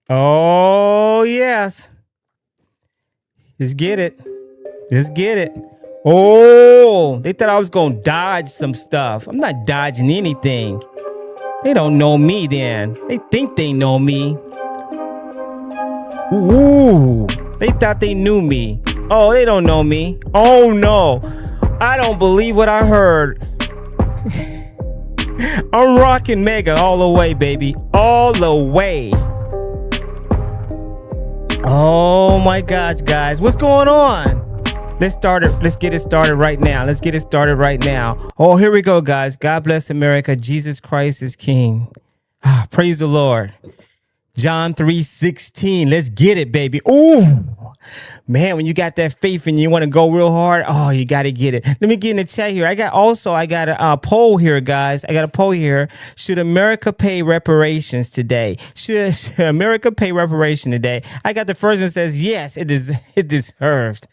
Oh, yes. Let's get it. Let's get it. Oh, they thought I was going to dodge some stuff. I'm not dodging anything. They don't know me then. They think they know me. Ooh, they thought they knew me. Oh, they don't know me. Oh, no. I don't believe what I heard. I'm rocking MAGA all the way, baby. All the way. Oh my gosh, guys. What's going on? Let's start it. Let's get it started right now. Let's get it started right now. Oh, here we go, guys. God bless America. Jesus Christ is King. Praise the Lord. John 3:16. Let's get it, baby. Ooh. Man, when you got that faith and you want to go real hard, oh, you got to get it. Let me get in the chat here. I got a poll here, guys. I got a poll here. Should America pay reparations today? Should America pay reparation today? I got the first one that says, yes, it deserves.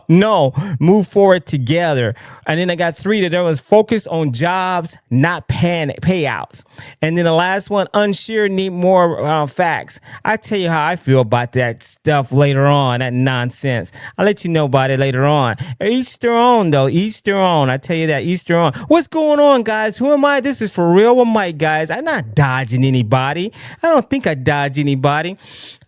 No, move forward together. And then I got three that there was focus on jobs, not payouts. And then the last one, unsure, need more facts. I tell you how I feel about that stuff later on, that nonsense. I'll let you know about it later on. Each their own, though. Each their own. I tell you that. Each their own. What's going on, guys? Who am I? This is For Real with Mike, guys. I'm not dodging anybody. I don't think I dodge anybody.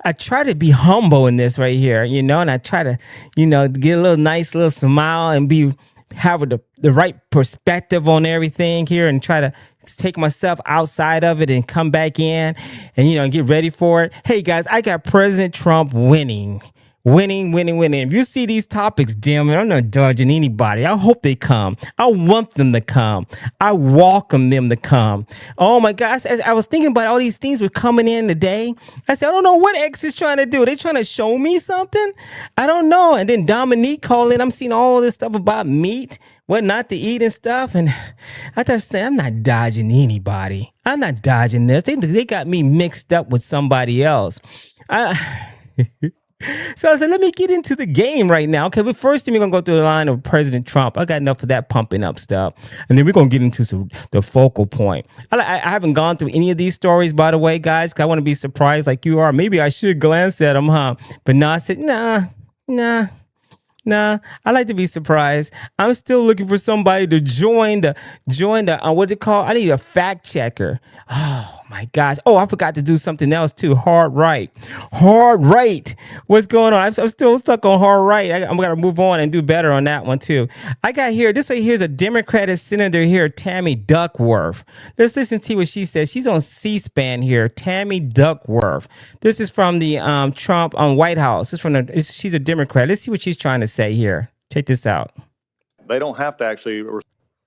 I try to be humble in this right here, and I try to, get a little nice little smile and have the right perspective on everything here and try to take myself outside of it and come back in and, get ready for it. Hey, guys, I got President Trump winning. If you see these topics, damn it, I'm not dodging anybody. I hope they come. I want them to come. I welcome them to come. Oh my gosh, I was thinking about all these things were coming in today. I said, I don't know what X is trying to do. Are they trying to show me something? I don't know. And then Dominique called in. I'm seeing all this stuff about meat, what not to eat and stuff. And I just say, I'm not dodging anybody. I'm not dodging this. They got me mixed up with somebody else. So I said, let me get into the game right now. Okay, but first thing we're going to go through the line of President Trump. I got enough of that pumping up stuff. And then we're going to get into the focal point. I haven't gone through any of these stories, by the way, guys, because I want to be surprised like you are. Maybe I should glance at them, huh? But no, I said, nah. I like to be surprised. I'm still looking for somebody to join the what do you call? I need a fact checker. Oh my gosh. Oh, I forgot to do something else too. Hard right. What's going on? I'm still stuck on hard right. I'm gonna move on and do better on that one too. I got here. This right here is a Democratic senator here, Tammy Duckworth. Let's listen to what she says. She's on C-SPAN here. Tammy Duckworth. This is from the Trump White House. She's a Democrat. Let's see what she's trying to say here. Check this out. They don't have to actually.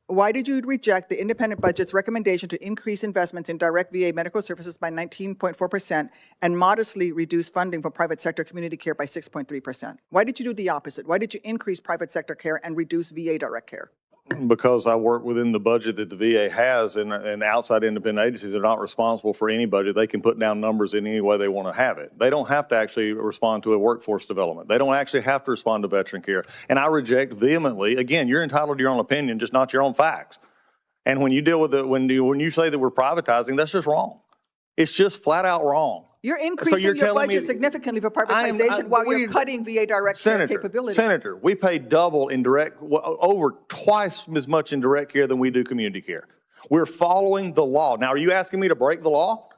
Why did you reject the independent budget's recommendation to increase investments in direct VA medical services by 19.4% and modestly reduce funding for private sector community care by 6.3%? Why did you do the opposite? Why did you increase private sector care and reduce VA direct care? Because I work within the budget that the VA has, and outside independent agencies are not responsible for any budget. They can put down numbers in any way they want to have it. They don't have to actually respond to a workforce development. They don't actually have to respond to veteran care. And I reject vehemently, again, you're entitled to your own opinion, just not your own facts. And when you deal with it, when you say that we're privatizing, that's just wrong. It's just flat out wrong. You're increasing your budget significantly for privatization while you're cutting VA direct care capability. Senator, we pay double in direct, over twice as much in direct care than we do community care. We're following the law. Now, are you asking me to break the law?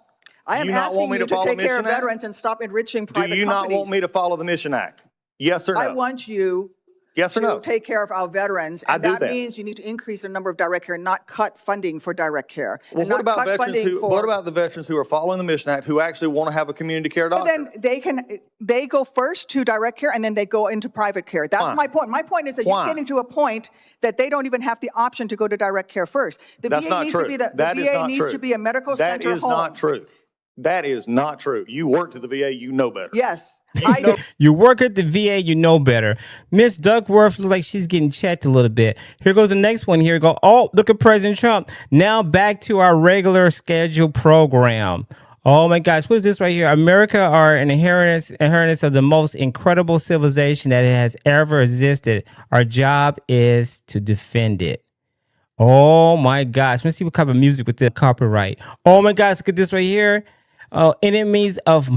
I am asking you to take care of veterans and stop enriching private companies. Do you not want me to follow the Mission Act? Yes or no? I want you to take care of our veterans, and that means you need to increase the number of direct care, not cut funding for direct care. Well, what about the veterans who are following the Mission Act who actually want to have a community care doctor? Then they go first to direct care and then they go into private care. That's my point. My point is that you're getting to a point that they don't even have the option to go to direct care first. The VA needs to be a medical center home. That is not true. That is not true. You worked at the VA, you know better. Yes. You work at the VA, you know better. Miss Duckworth looks like she's getting checked a little bit. Here goes the next one. Here we go. Oh, look at President Trump. Now back to our regular scheduled program. Oh my gosh, what is this right here? America are an inheritance of the most incredible civilization that has ever existed. Our job is to defend it. Oh my gosh. Let's see what kind of music with the copyright. Oh my gosh, look at this right here. Oh, enemies of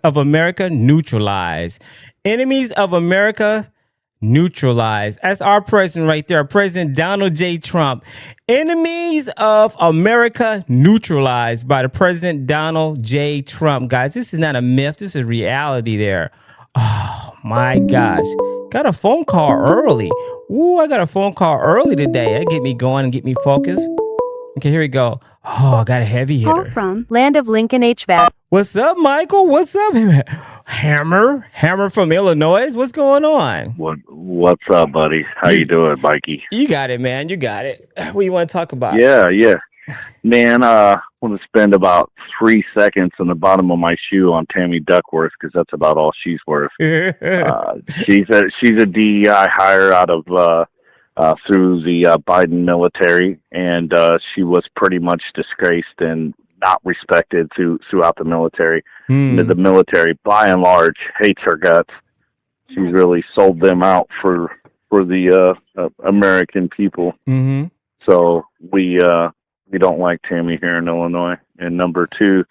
of America neutralized. Enemies of America neutralized. That's our president right there, President Donald J. Trump. Enemies of America neutralized by the President Donald J. Trump. Guys, this is not a myth. This is reality there. Oh my gosh. Got a phone call early. Ooh, I got a phone call early today. That get me going and get me focused. Okay, here we go. Oh, I got a heavy Call hitter. from Land of Lincoln HVAC. What's up, Michael? What's up, Hammer from Illinois? What's going on? What's up, buddy? How you doing, Mikey? You got it, man. You got it. What do you want to talk about? Yeah. Man, I want to spend about 3 seconds on the bottom of my shoe on Tammy Duckworth because that's about all she's worth. She's a DEI hire out of through the Biden military, and she was pretty much disgraced and not respected throughout the military. The military, by and large, hates her guts. She's really sold them out for the American people. Mm-hmm. So we don't like Tammy here in Illinois. And number two,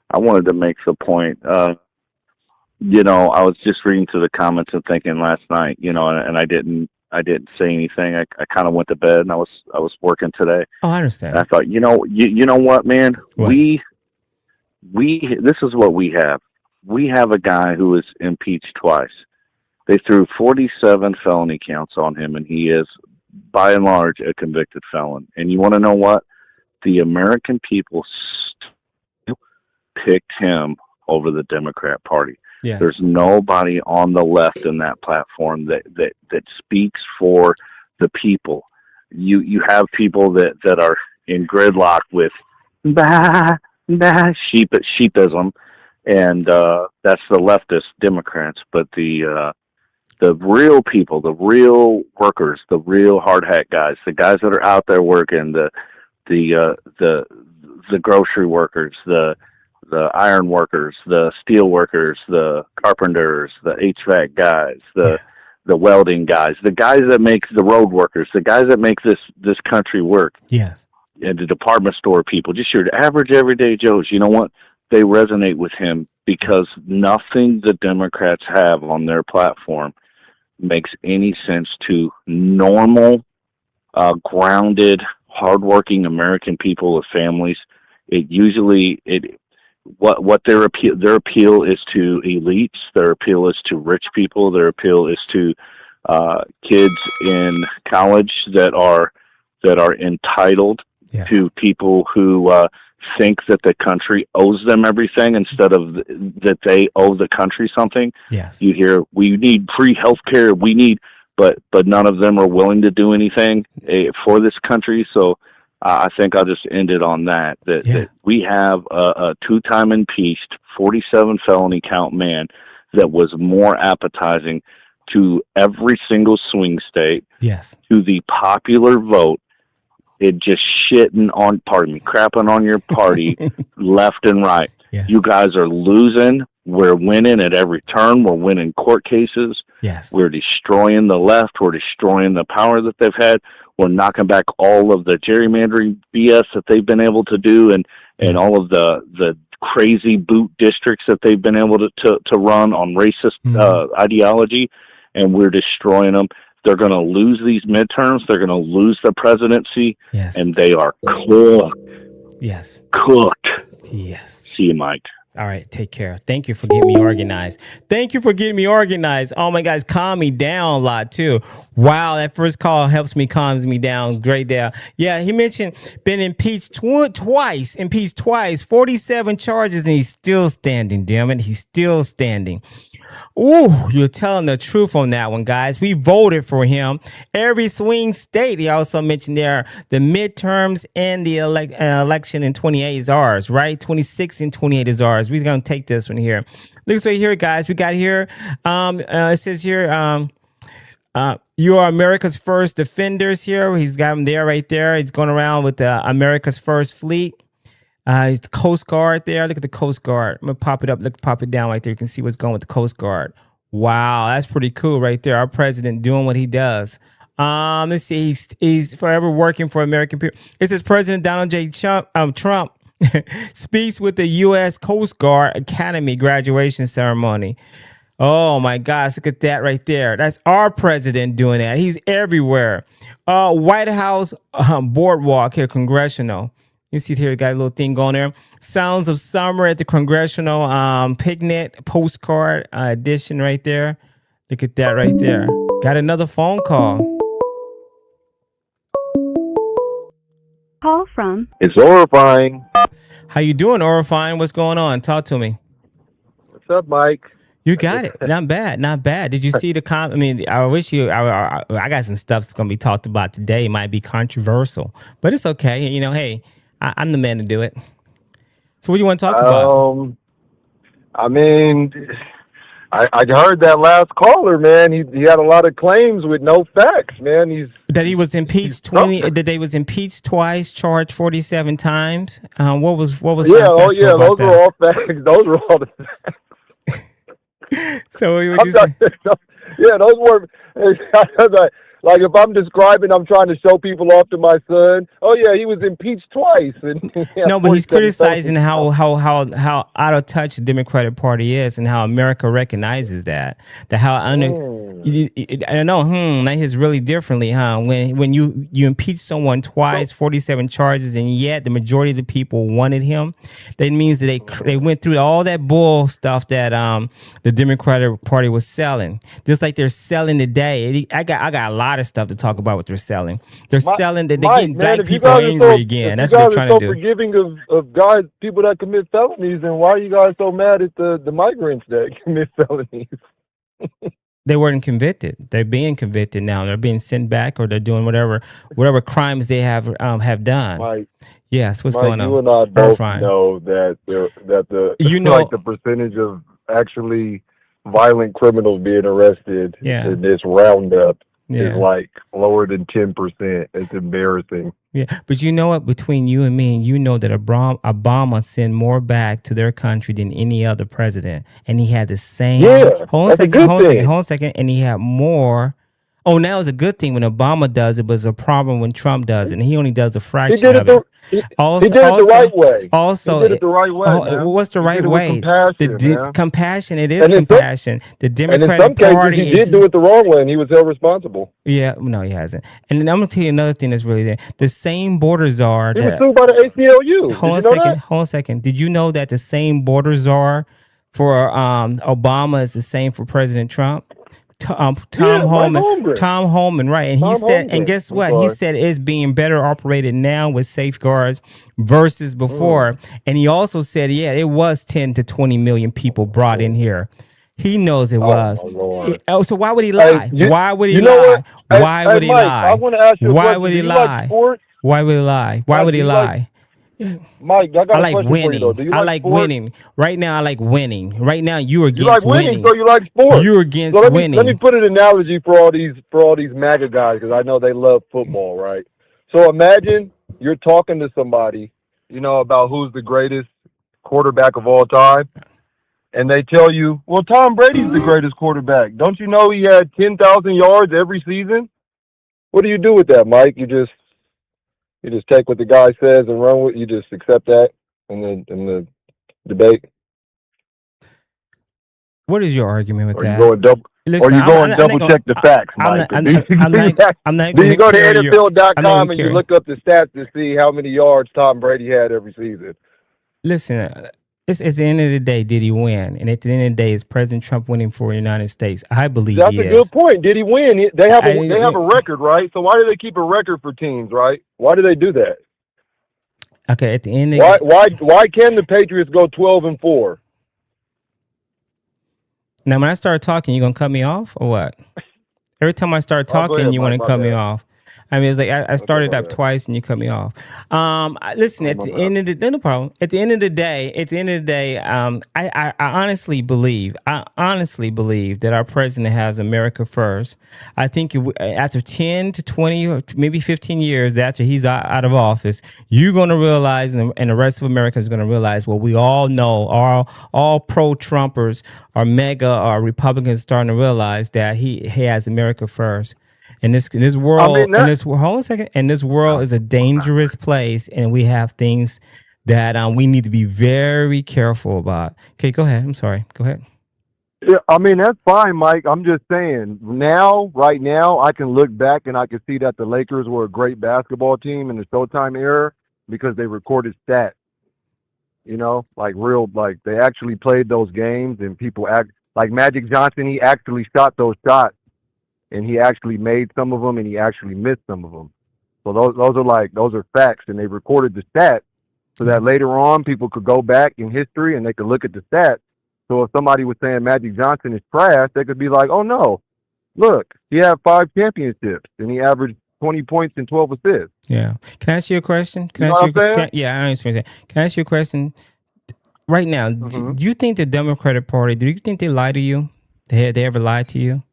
I wanted to make the point. I was just reading through the comments and thinking last night, and I didn't say anything. I kind of went to bed, and I was working today. Oh, I understand. And I thought, you know what, man? What? We this is what we have. We have a guy who is impeached twice. They threw 47 felony counts on him, and he is, by and large, a convicted felon. And you want to know what? The American people still picked him over the Democrat Party. Yes. There's nobody on the left in that platform that speaks for the people. You have people that are in gridlock with sheepism, and that's the leftist Democrats. But the real people, the real workers, the real hard hat guys, the guys that are out there working, the grocery workers, the iron workers, the steel workers, the carpenters, the HVAC guys, the welding guys, the guys that make the road workers, the guys that make this country work. Yes. And the department store people, just your average everyday Joes, you know what? They resonate with him because nothing the Democrats have on their platform makes any sense to normal, grounded, hardworking American people with families. What their appeal is to elites. Their appeal is to rich people. Their appeal is to kids in college that are entitled. Yes. To people who think that the country owes them everything instead of that they owe the country something. Yes. You hear we need free health care. But none of them are willing to do anything for this country. So I think I'll just end it on that we have a two-time impeached 47 felony count man that was more appetizing to every single swing state. Yes. To the popular vote. It just crapping on your party left and right. Yes. You guys are losing. We're winning at every turn. We're winning court cases. Yes. We're destroying the left. We're destroying the power that they've had. We're knocking back all of the gerrymandering BS that they've been able to do and all of the crazy boot districts that they've been able to run on racist ideology, and we're destroying them. They're going to lose these midterms. They're going to lose the presidency. Yes. And they are cooked. Yes. Cooked. Yes. See you, Mike. All right, take care. Thank you for getting me organized. Oh my guys, calm me down a lot too. Wow, that first call helps me, calms me down. It's great there. Yeah, he mentioned been impeached twice, 47 charges, and he's still standing, damn it. He's still standing. Ooh, you're telling the truth on that one, guys. We voted for him. Every swing state, he also mentioned there, the midterms and the election in 28 is ours, right? 26 and 28 is ours. We're going to take this one here. Look right here, guys. We got here, it says here, you are America's first defenders here. He's got him there right there. He's going around with America's first fleet. It's the Coast Guard there. Look at the Coast Guard. I'm going to pop it up. Pop it down right there. You can see what's going with the Coast Guard. Wow, that's pretty cool right there. Our president doing what he does. Let's see. He's forever working for American people. It says President Donald J. Trump Speaks with the U.S. Coast Guard Academy graduation ceremony. Oh my gosh, look at that right there. That's our president doing that. He's everywhere. White House boardwalk here, Congressional. You see here, got a little thing going there. Sounds of summer at the Congressional picnic postcard edition right there. Look at that right there. Got another phone call. Call from. It's horrifying. How you doing, Orifine? What's going on? Talk to me. What's up, Mike? You got it. Not bad. Not bad. Did you see the I mean, I wish you. I got some stuff that's going to be talked about today. It might be controversial, but it's okay. You know, hey, I'm the man to do it. So, what do you want to talk about? I mean, I heard that last caller, man. He had a lot of claims with no facts, man. That he was impeached that they was impeached twice, charged 47 times. What was yeah, those were all facts. Those were all the facts. So what you say? Yeah, those were like if I'm describing, I'm trying to show people off to my son. Oh yeah, he was impeached twice. No, but he's criticizing how out of touch the Democratic Party is and how America recognizes that how I don't know. That is really differently, huh? When you impeach someone twice, 47 charges, and yet the majority of the people wanted him, that means that they went through all that bull stuff that the Democratic Party was selling. Just like they're selling today. I got a lot of stuff to talk about what they're selling. They're selling that they're getting black people angry again. That's what they're trying to do. If you guys are so forgiving of guys, people that commit felonies, then why are you guys so mad at the migrants that commit felonies? They weren't convicted. They're being convicted now. They're being sent back, or they're doing whatever crimes they have done. Mike, yes, what's Mike, going on? You and I both know that the percentage of actually violent criminals being arrested in this roundup is like lower than 10%. It's embarrassing. Yeah, but you know what? Between you and me, you know that Obama sent more back to their country than any other president, and he had the same. Hold on a second, and he had more. Oh, now it's a good thing when Obama does it, but it's a problem when Trump does it, and he only does a fraction of it. He did it the right way. Also, he did it the right way. What's the right way? Compassion. It is and compassion. The Democratic and in some Party cases, he did do it the wrong way, and he was held responsible. Yeah, no, he hasn't. And then I'm gonna tell you another thing that's really there. The same border czar. He was sued by the ACLU. Hold on a second. Did you know that the same border czar for Obama is the same for President Trump? Tom Homan, right? And he said, and guess what? He said it's being better operated now with safeguards versus before. And he also said, it was 10 to 20 million people brought in here. He knows it was. So why would he lie? Why would he lie? Why would he lie? I want to ask you why would he lie? Why would he lie? Why would he lie? Mike, I like winning. I like winning. Right now, I like winning. Right now, you are against winning. You like winning, so you like sports. You're against winning. Let me put an analogy for all these MAGA guys, because I know they love football, right? So imagine you're talking to somebody, about who's the greatest quarterback of all time, and they tell you, well, Tom Brady's the greatest quarterback. Don't you know he had 10,000 yards every season? What do you do with that, Mike? You just take what the guy says and run with. You just accept that in the debate. What is your argument with that? Listen, you go and double check the facts, Mike. I'm not do you go to NFL.com and you look up the stats to see how many yards Tom Brady had every season? Listen, it's at the end of the day, did he win? And at the end of the day, is President Trump winning for the United States? I believe that's a good point. Did he win? They have a record, right? So why do they keep a record for teams, right? Why do they do that? Okay, at the end of the why can the Patriots go 12-4? Now, when I start talking, you gonna cut me off or what? Every time I start talking, you want to cut me off. I mean, it's like I started up twice and you cut me off. Listen, at the end of the day, no problem. At the end of the day, I honestly believe that our president has America first. I think after 10 to 20 or maybe 15 years after he's out of office, you're going to realize, and the rest of America is going to realize what we all know, all pro-Trumpers or MAGA or Republicans starting to realize that he has America first. And this world, hold on a second. And this world is a dangerous place, and we have things that we need to be very careful about. Okay, go ahead. I'm sorry. Go ahead. Yeah, I mean, that's fine, Mike. I'm just saying right now, I can look back and I can see that the Lakers were a great basketball team in the Showtime era because they recorded stats, like they actually played those games and people act like Magic Johnson. He actually shot those shots and he actually made some of them and he actually missed some of them. So those are facts, and they recorded the stats so that later on people could go back in history and they could look at the stats. So if somebody was saying Magic Johnson is trash, they could be like, oh no, look, he had 5 championships and he averaged 20 points and 12 assists. Yeah. Can I ask you a question? Yeah, I understand. Can I ask you a question? Right now, do you think the Democratic Party, do you think they lie to you? They ever lied to you?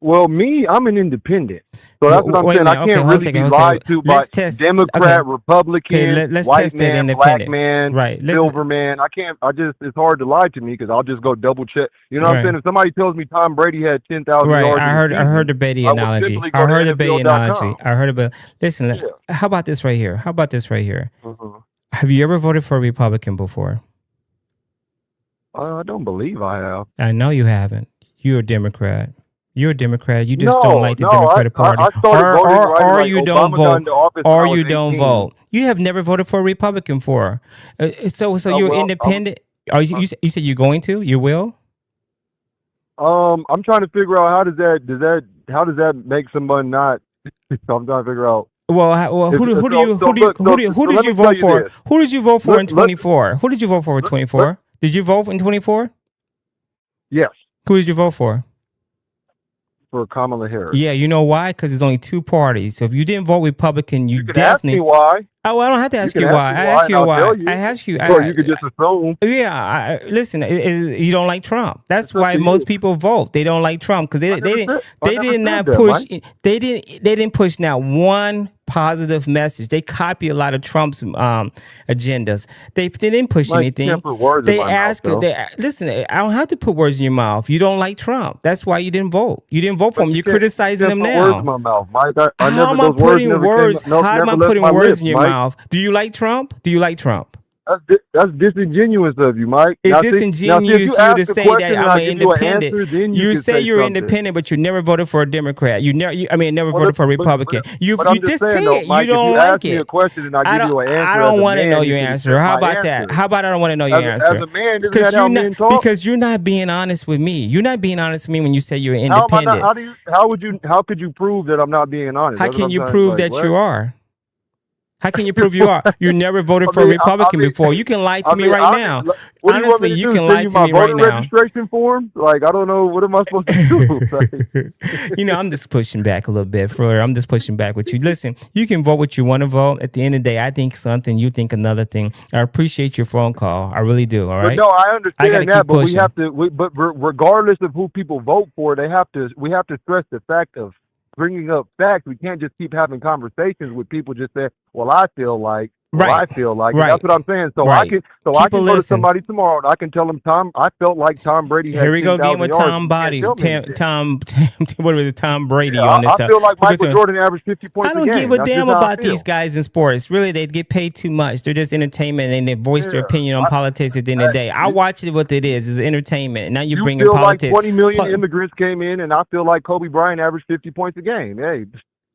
Well, I'm an independent. So that's what I'm saying. I can't really be lied to by Democrat, Republican, white man, black man, silver man. It's hard to lie to me because I'll just go double check. You know what I'm saying? If somebody tells me Tom Brady had 10,000 yards. I heard the Beatty analogy. Listen, how about this right here? Have you ever voted for a Republican before? I don't believe I have. I know you haven't. You're a Democrat. You're a Democrat. You just don't like the Democratic Party. Or you don't vote. Or you don't vote. You have never voted for a Republican before. So you're independent. You said you're going to? You will? I'm trying to figure out how does that make someone not? So I'm trying to figure out. Well, who did you vote for? Who did you vote for in 24? Who did you vote for in 24? Did you vote in 24? Yes. Who did you vote for? For Kamala Harris. Yeah, you know why? Because there's only 2 parties. So if you didn't vote Republican, you definitely. Ask me why. Oh, well, I don't have to ask you why. I ask you why. I ask you. So you could just assume. Yeah, listen. You don't like Trump. That's why most people vote. They don't like Trump because they didn't push not one positive message. They copy a lot of Trump's agendas. They didn't push anything. Listen. I don't have to put words in your mouth. You don't like Trump. That's why you didn't vote. You didn't vote for him. You're criticizing him now. Words in my mouth, Mike. How am I putting words in your mouth? Do you like Trump? That's disingenuous of you, Mike. It's disingenuous of you to say that I'm independent. You say you're independent, but you never voted for a Democrat. Never voted for a Republican. You just say it. You don't like it. I don't want to know your answer. How about that? How about I don't want to know your answer? Because you're not being honest with me. You're not being honest with me when you say you're independent. How could you prove that I'm not being honest? How can you prove that you are? How can you prove you are? You never voted for a Republican before. You can lie to me right now. Honestly, you can lie to me right now. Registration form? Like, I don't know. What am I supposed to do? I'm just pushing back a little bit. I'm just pushing back with you. Listen, you can vote what you want to vote. At the end of the day, I think something, you think another thing. I appreciate your phone call. I really do. All right. But no, I understand that, but we have to. But regardless of who people vote for, we have to stress the fact of bringing up facts. We can't just keep having conversations with people just say, well, I feel like. I feel like. Right. That's what I'm saying. So I can go to somebody tomorrow and I can tell them, Tom, I felt like Tom Brady had. Here we go again with Tom Brady. What was it? Tom Brady on this stuff. I feel like Michael Jordan averaged 50 points a game. I don't give a damn about these guys in sports. Really, they get paid too much. They're just entertainment and they voice their opinion on politics at the end of the day. I watch it what it is entertainment. And now you're bringing politics. Like 20 million immigrants came in and I feel like Kobe Bryant averaged 50 points a game. Hey.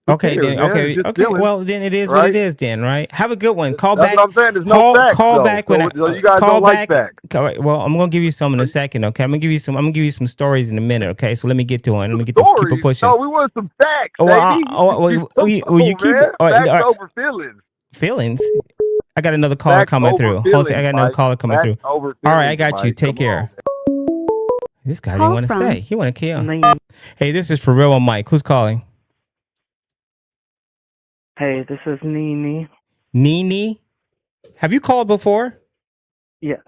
Okay, then. Okay. Well, then it is what it is. Then, right? Have a good one. Call back. That's what I'm saying. There's no facts. Call back when you guys don't like facts. Well, I'm gonna give you some in a second. Okay, I'm gonna give you some stories in a minute. Okay, so let me get to one. Let me get to keep it pushing. No, we want some facts. You keep it. Facts over feelings. Feelings. I got another caller coming through. Hold on, I got another caller coming through. All right, I got you. Take care. This guy didn't want to stay. He want to kill. Hey, this is ForRealWithMike. Who's calling? Hey, this is Nini. Nini? Have you called before? Yes.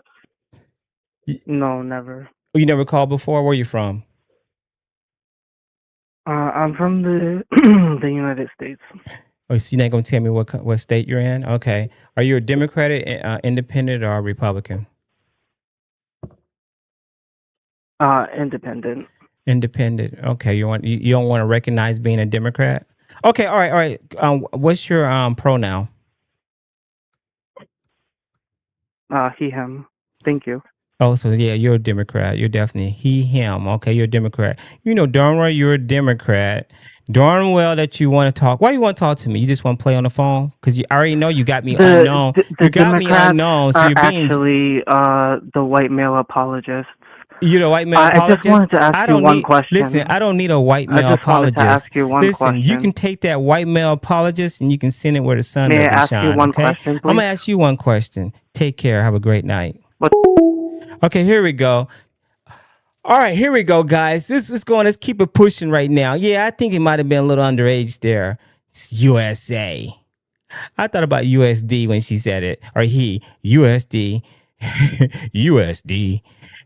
No, never. You never called before? Where are you from? I'm from the the United States. Oh, so you're not going to tell me what state you're in? Okay. Are you a Democratic, independent, or a Republican? Independent. Independent. Okay. You don't want to recognize being a Democrat? Okay, all right. What's your pronoun? He, him. Thank you. Oh, so yeah, you're a Democrat. You're definitely he, him. Okay, you're a Democrat. You know darn well you're a Democrat. Darn well that you want to talk. Why do you want to talk to me? You just want to play on the phone? Because I already know you got me unknown. The You got me Democrats unknown. So are you're being, actually the white male apologists. you know, white male I just apologist. wanted to ask I you don't one need, question. listen, I don't need a white I male just wanted to apologist. ask you one Listen, you question. can take that white male apologist and you can send it where the sun May I doesn't ask you shine. one Okay? question, I'm going to please? ask you one question. Take care. Have a great night. What? Okay, here we go. All right, here we go, guys. This is going. Let's keep it pushing right now. Yeah, I think it might have been a little underage there. It's USA. I thought about USD when she said it, or he USD, USD,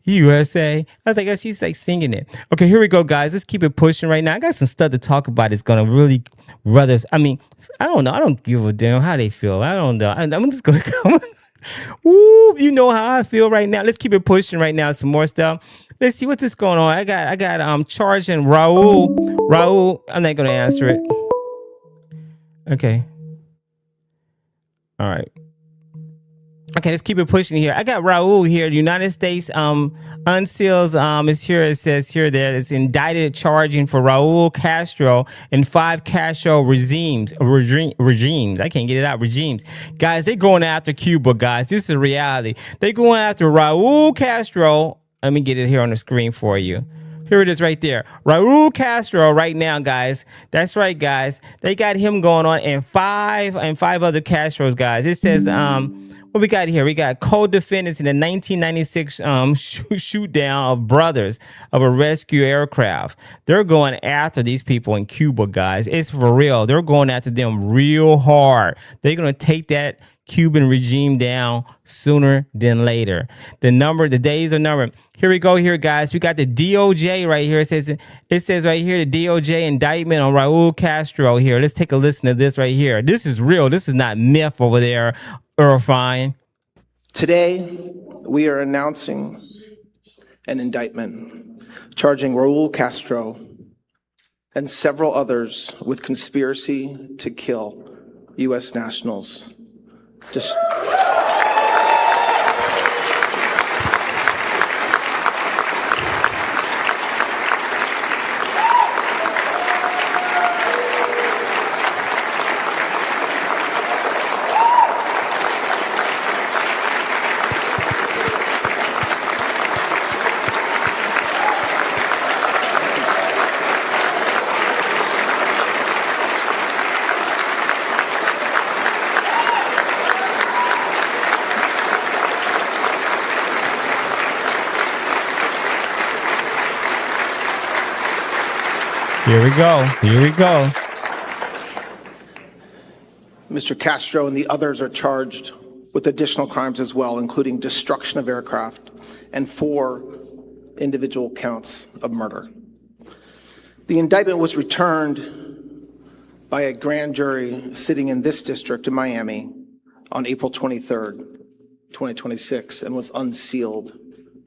USA. I was like, oh, she's like singing it. Okay, here we go, guys. Let's keep it pushing right now. I got some stuff to talk about. It's gonna really, brothers. I mean, I don't know. I don't give a damn how they feel. I don't know. I'm just gonna come. Ooh, you know how I feel right now. Let's keep it pushing right now. Some more stuff. Let's see what's this going on. I got charging Raul. Raul, I'm not gonna answer it. Okay. All right. Okay, let's keep it pushing here. I got Raul here. The United States unseals is here. It says here that it's indicted charging for Raul Castro and 5 Castro regimes. I can't get it out. Regimes. Guys, they're going after Cuba, guys. This is reality. They're going after Raul Castro. Let me get it here on the screen for you. Here it is right there. Raul Castro right now, guys. That's right, guys. They got him going on and five other Castros, guys. It says, what we got here? We got co-defendants in the 1996 shoot down of brothers of a rescue aircraft. They're going after these people in Cuba, guys. It's for real. They're going after them real hard. They're going to take that Cuban regime down sooner than later. The days are numbered. Here we go here, guys. We got the DOJ right here. It says right here, the DOJ indictment on Raul Castro here. Let's take a listen to this right here. This is real. This is not myth over there, Irfine. Today, we are announcing an indictment charging Raul Castro and several others with conspiracy to kill U.S. nationals. Here we go. Here we go. Mr. Castro and the others are charged with additional crimes as well, including destruction of aircraft and 4 individual counts of murder. The indictment was returned by a grand jury sitting in this district in Miami on April 23rd, 2026, and was unsealed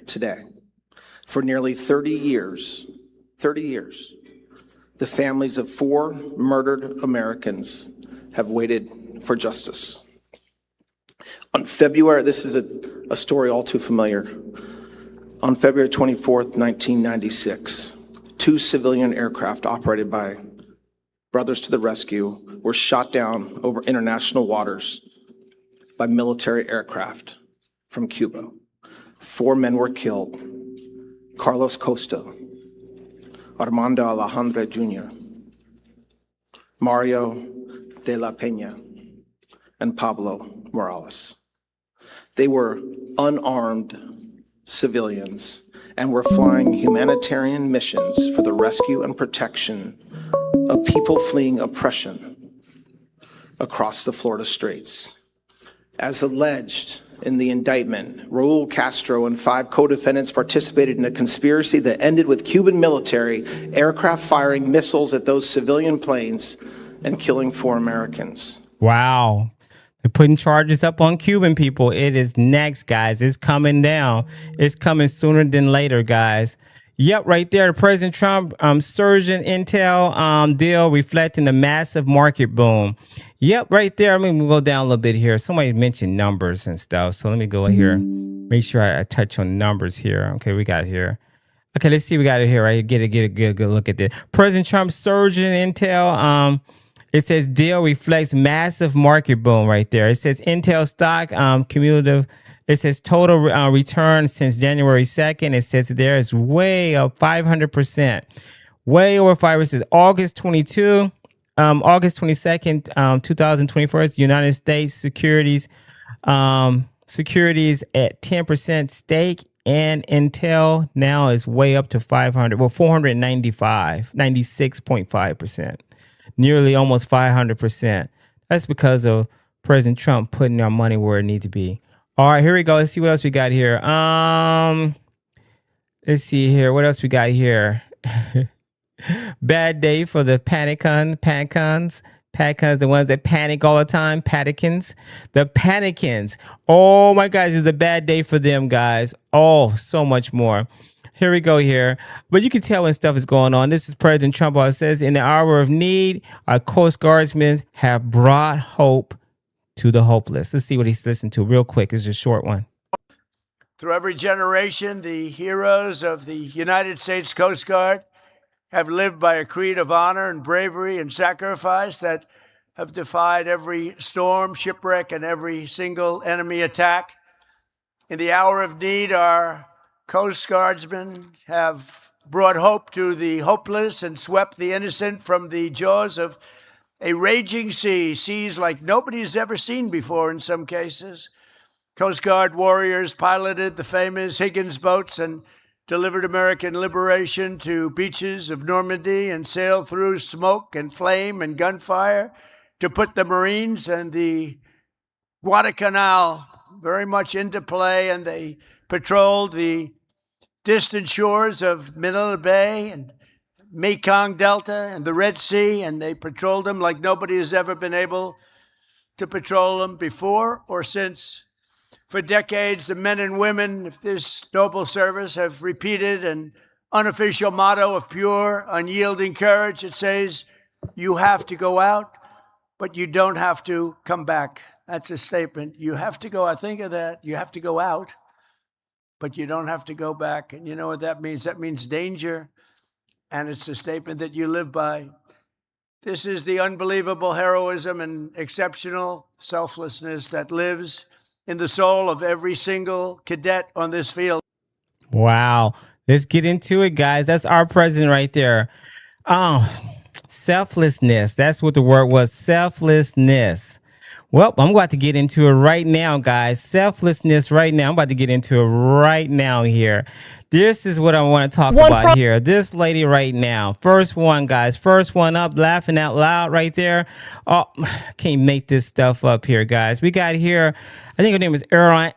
today. For nearly 30 years, the families of 4 murdered Americans have waited for justice. On February, this is a story all too familiar. On February 24th, 1996, 2 civilian aircraft operated by Brothers to the Rescue were shot down over international waters by military aircraft from Cuba. 4 men were killed: Carlos Costa, Armando Alejandro Jr., Mario de la Peña, and Pablo Morales. They were unarmed civilians and were flying humanitarian missions for the rescue and protection of people fleeing oppression across the Florida Straits. As alleged in the indictment, Raul Castro and 5 co-defendants participated in a conspiracy that ended with Cuban military aircraft firing missiles at those civilian planes and killing 4 Americans. Wow. They're putting charges up on Cuban people. It is next, guys. It's coming down. It's coming sooner than later, guys. Yep, right there. President Trump surging Intel deal reflecting the massive market boom. Yep, right there. I mean, we'll go down a little bit here. Somebody mentioned numbers and stuff. So let me go here. Make sure I touch on numbers here. Okay, we got it here. Okay, let's see. We got it here, right? Get a good look at this. President Trump surging Intel. It says deal reflects massive market boom right there. It says Intel stock cumulative. It says total return since January 2nd. It says there is way up 500%. Way over 5%. August 22, August 22nd, 2024. United States securities at 10% stake. And Intel now is way up to 496.5%. Nearly almost 500%. That's because of President Trump putting our money where it needs to be. All right, here we go. Let's see what else we got here. Let's see here. What else we got here? Bad day for the panicons, the ones that panic all the time. The panicans. Oh my gosh, it's a bad day for them, guys. Oh, so much more. Here we go here. But you can tell when stuff is going on. This is President Trump. It says, in the hour of need, our Coast Guardsmen have brought hope to the hopeless. Let's see what he's listened to real quick. It's a short one. Through every generation, the heroes of the United States Coast Guard have lived by a creed of honor and bravery and sacrifice that have defied every storm, shipwreck, and every single enemy attack. In the hour of need, our Coast Guardsmen have brought hope to the hopeless and swept the innocent from the jaws of a raging sea, seas like nobody's ever seen before in some cases. Coast Guard warriors piloted the famous Higgins boats and delivered American liberation to beaches of Normandy and sailed through smoke and flame and gunfire to put the Marines and the Guadalcanal very much into play, and they patrolled the distant shores of Manila Bay and Mekong Delta and the Red Sea, and they patrolled them like nobody has ever been able to patrol them before or since. For decades, the men and women of this noble service have repeated an unofficial motto of pure, unyielding courage. It says, you have to go out, but you don't have to come back. That's a statement. You have to go, I think of that. You have to go out, but you don't have to go back. And you know what that means? That means danger. And it's a statement that you live by. This is the unbelievable heroism and exceptional selflessness that lives in the soul of every single cadet on this field. Wow. Let's get into it, guys. That's our president right there. Selflessness. That's what the word was. Selflessness. Well, I'm about to get into it right now, guys. Selflessness right now. I'm about to get into it right now here. This is what I want to talk about here. This lady right now. First one, guys. First one up, laughing out loud right there. Oh, I can't make this stuff up here, guys. We got here, I think her name is Ayanna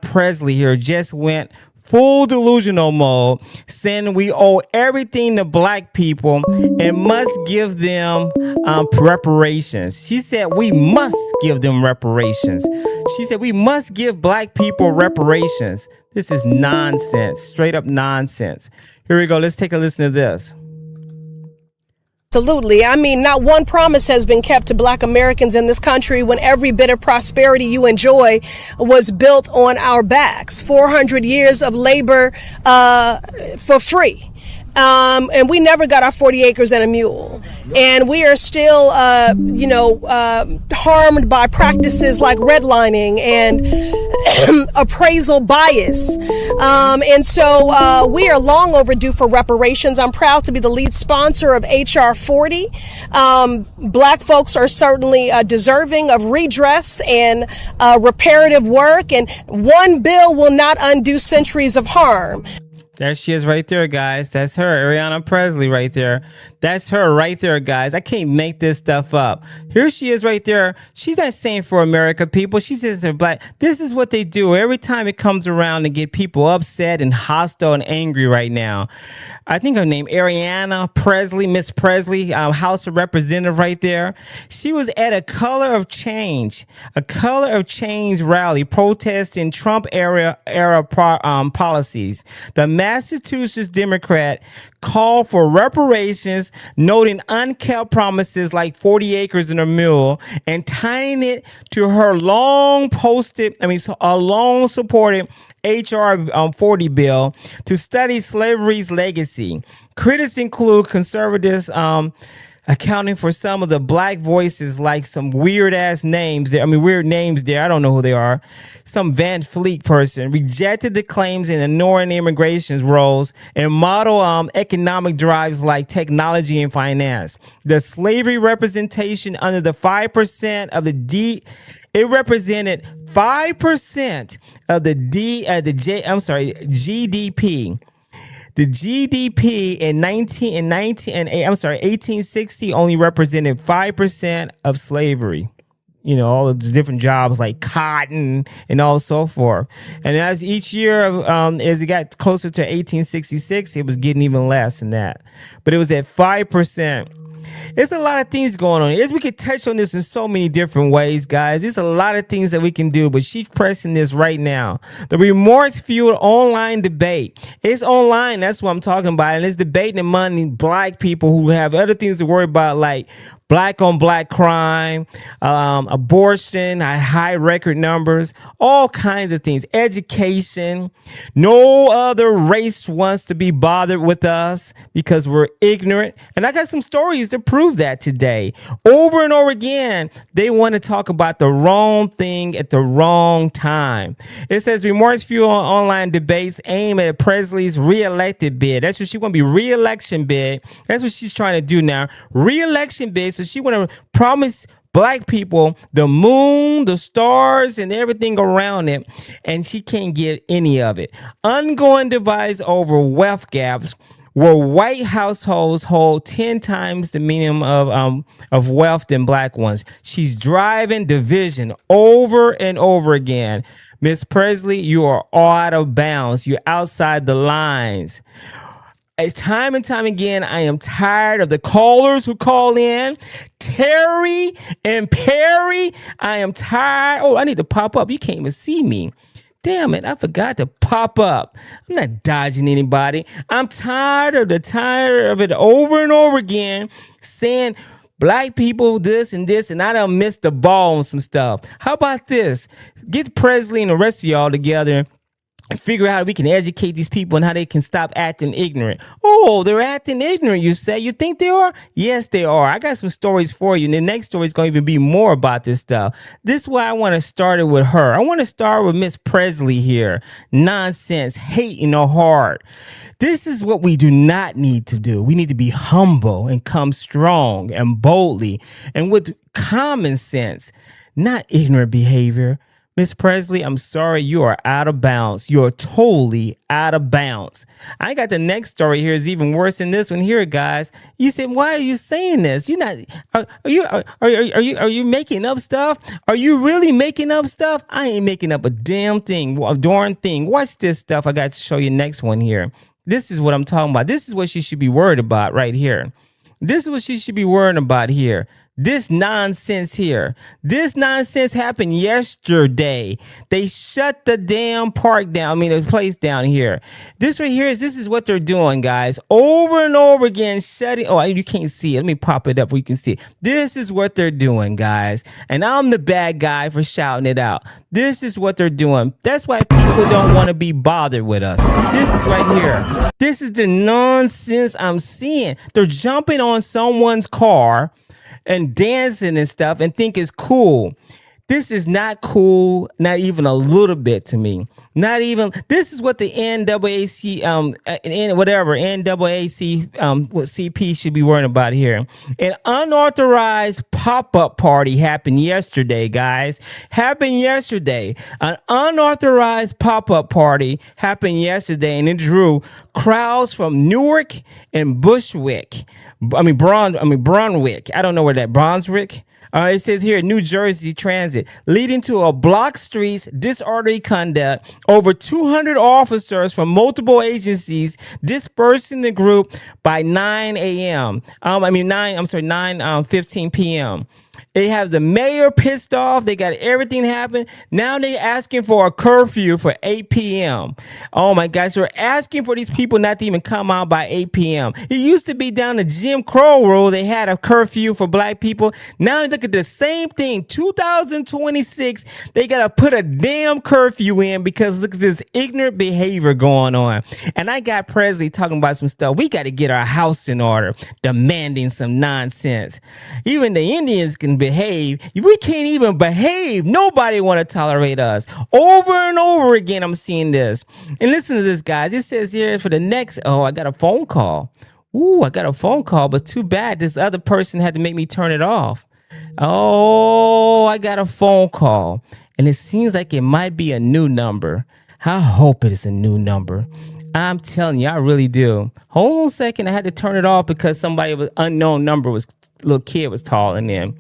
Pressley here, just went full delusional mode, saying we owe everything to black people and must give them reparations. She said we must give them reparations. She said we must give black people reparations. This is nonsense, straight up nonsense. Here we go. Let's take a listen to this. Absolutely. I mean, not one promise has been kept to Black Americans in this country when every bit of prosperity you enjoy was built on our backs. 400 years of labor for free. And we never got our 40 acres and a mule. And we are still, harmed by practices like redlining and appraisal bias. And so we are long overdue for reparations. I'm proud to be the lead sponsor of H.R. 40. Black folks are certainly deserving of redress and reparative work. And one bill will not undo centuries of harm. There she is right there, guys. That's her, Ayanna Pressley right there. That's her right there, guys. I can't make this stuff up. Here she is right there. She's not saying for America, people. She says they're black. This is what they do every time it comes around to get people upset and hostile and angry right now. I think her name, Ayanna Pressley, Miss Pressley, House of Representative right there. She was at a Color of Change rally protesting Trump era policies. The Massachusetts Democrat called for reparations, noting unkept promises like 40 acres and a mule, and tying it to her long supported HR 40 bill to study slavery's legacy. Critics include conservatives accounting for some of the black voices, like some weird names there. I don't know who they are. Some Van Fleet person rejected the claims in ignoring immigration's roles and model economic drives like technology and finance. The slavery representation under the 5% of the it represented 5% of the GDP. The GDP in 1860 only represented 5% of slavery. You know, all the different jobs like cotton and all so forth. And as each year, as it got closer to 1866, it was getting even less than that. But it was at 5%. There's a lot of things going on. We could touch on this in so many different ways, guys. There's a lot of things that we can do, but she's pressing this right now. The remorse-fueled online debate. It's online. That's what I'm talking about. And it's debating among black people who have other things to worry about, like black on black crime, abortion at high record numbers, all kinds of things, education. No other race wants to be bothered with us because we're ignorant. And I got some stories to prove that today. Over and over again, they want to talk about the wrong thing at the wrong time. It says remorse fuel online debates aim at Presley's re-elected bid. That's what she want to be, re-election bid. That's what she's trying to do now. Re-election bid. So she want to promise black people the moon, the stars, and everything around it, and she can't get any of it. Ongoing divides over wealth gaps, where white households hold 10 times the minimum of wealth than black ones. She's driving division over and over again. Miss Pressley, you are out of bounds. You're outside the lines. Time and time again, I am tired of the callers who call in. Terry and Perry, I am tired. Oh, I need to pop up. You can't even see me. Damn it, I forgot to pop up. I'm not dodging anybody. I'm tired of it over and over again, saying black people this, and I done missed the ball on some stuff. How about this? Get Presley and the rest of y'all together and figure out how we can educate these people and how they can stop acting ignorant. Oh, they're acting ignorant, you say? You think they are? Yes, they are. I got some stories for you, and the next story is going to even be more about this stuff. This is why I want to start it with her. I want to start with Miss Pressley here. Nonsense, hate in her heart. This is what we do not need to do. We need to be humble and come strong and boldly and with common sense, not ignorant behavior. Miss Pressley, I'm sorry, you are out of bounds. You're totally out of bounds. I got the next story here is even worse than this one here, guys. You said, why are you saying this? You're not. Are you making up stuff? Are you really making up stuff? I ain't making up a damn thing, a darn thing. Watch this stuff. I got to show you next one here. This is what I'm talking about. This is what she should be worried about right here. This is what she should be worrying about here. This nonsense here. This nonsense happened yesterday. They shut the damn park down. The place down here. This right here this is what they're doing, guys. Over and over again, shutting. Oh, you can't see it. Let me pop it up where you can see it. This is what they're doing, guys. And I'm the bad guy for shouting it out. This is what they're doing. That's why people don't want to be bothered with us. This is right here. This is the nonsense I'm seeing. They're jumping on someone's car and dancing and stuff and think it's cool. This is not cool, not even a little bit to me. Not even. This is what the NAACP, CP should be worrying about here. An unauthorized pop-up party happened yesterday, guys. Happened yesterday. An unauthorized pop-up party happened yesterday, and it drew crowds from Newark and Brunswick. I don't know where that Brunswick. It says here, New Jersey Transit, leading to a block streets, disorderly conduct. Over 200 officers from multiple agencies dispersing the group by 9 a.m. 9:15 p.m. They have the mayor pissed off. They got everything happen. Now they asking for a curfew for 8 p.m. Oh my gosh, we're asking for these people not to even come out by 8 p.m. It used to be down the Jim Crow rule. They had a curfew for black people. Now look at the same thing. 2026, they got to put a damn curfew in because look at this ignorant behavior going on. And I got Pressley talking about some stuff. We got to get our house in order, demanding some nonsense. Even the Indians can behave. We can't even behave. Nobody want to tolerate us. Over and over again, I'm seeing this. And listen to this, guys. It says here for the next. Oh, I got a phone call. Ooh, I got a phone call, but too bad this other person had to make me turn it off. Oh, I got a phone call, and it seems like it might be a new number. I hope it is a new number. I'm telling you, I really do. Hold on a second. I had to turn it off because somebody with unknown number little kid was calling in.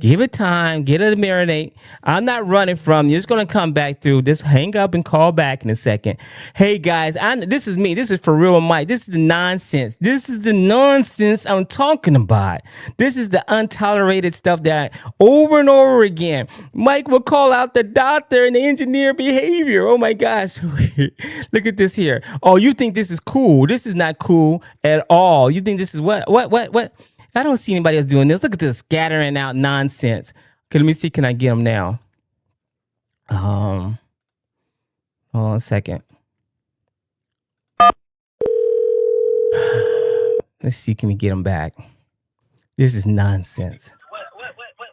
Give it time. Get it to marinate. I'm not running from you. It's going to come back through. Just hang up and call back in a second. Hey, guys, this is me. This is For Real with Mike. This is the nonsense. This is the nonsense I'm talking about. This is the untolerated stuff that over and over again. Mike will call out the doctor and the engineer behavior. Oh, my gosh. Look at this here. Oh, you think this is cool. This is not cool at all. You think this is what? I don't see anybody else doing this. Look at this scattering out nonsense. Okay, let me see. Can I get them now? Hold on a second. Let's see. Can we get them back? This is nonsense.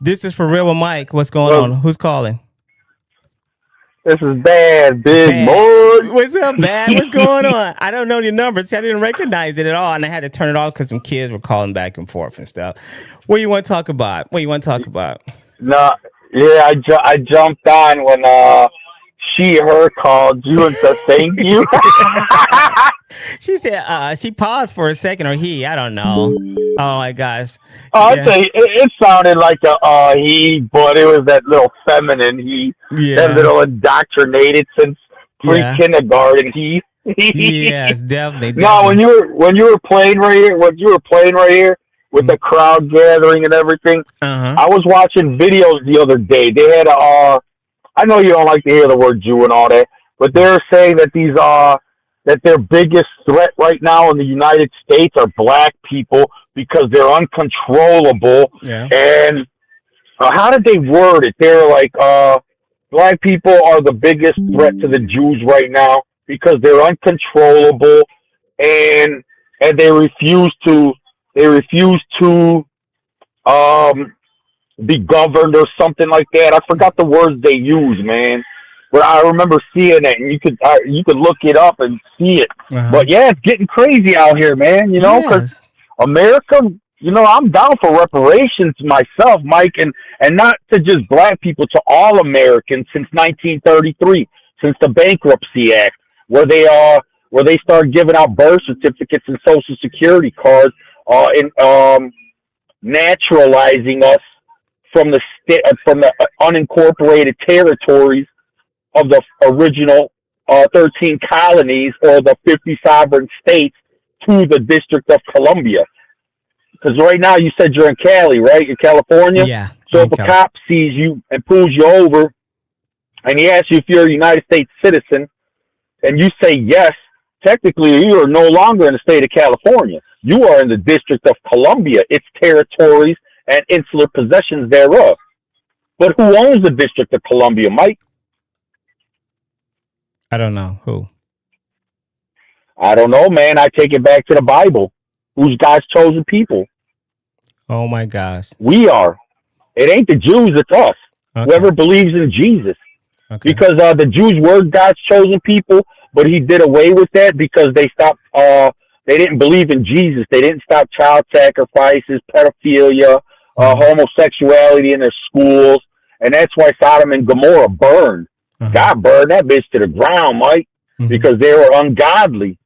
This is For Real with Mike. What's going on? Who's calling? This is bad, big boy. What's up, Bad? What's going on? I don't know your numbers. I didn't recognize it at all, and I had to turn it off because some kids were calling back and forth and stuff. What do you want to talk about? No, yeah, I jumped on when her called you and said thank you. She said she paused for a second, or he, I don't know. Oh my gosh. I'll tell you, it sounded like a he, but it was that little feminine he, that little indoctrinated since pre-kindergarten he. Yes, definitely. No, when you were playing right here, with the crowd gathering and everything, I was watching videos the other day. They had I know you don't like to hear the word Jew and all that, but they're saying that that their biggest threat right now in the United States are black people because they're uncontrollable. Yeah. And how did they word it? They're like, black people are the biggest threat to the Jews right now because they're uncontrollable and they refuse to be governed or something like that. I forgot the words they use, man. But I remember seeing it, and you could look it up and see it. But yeah, it's getting crazy out here, man. You know, because America, you know, I'm down for reparations myself, Mike, and not to just black people, to all Americans since 1933, since the Bankruptcy Act, where they started giving out birth certificates and Social Security cards, and naturalizing us from the unincorporated territories of the original 13 colonies or the 50 sovereign states to the District of Columbia. Because right now you said you're in Cali, right? You're California? Yeah. So if a cop sees you and pulls you over and he asks you if you're a United States citizen and you say yes, technically you are no longer in the state of California. You are in the District of Columbia, its territories and insular possessions thereof. But who owns the District of Columbia, Mike? I don't know. Who? I don't know, man. I take it back to the Bible. Who's God's chosen people? Oh, my gosh. We are. It ain't the Jews, it's us. Whoever believes in Jesus. Okay. Because the Jews were God's chosen people, but he did away with that because they stopped, they didn't believe in Jesus. They didn't stop child sacrifices, pedophilia, homosexuality in their schools. And that's why Sodom and Gomorrah burned. God burned that bitch to the ground, Mike, because they were ungodly.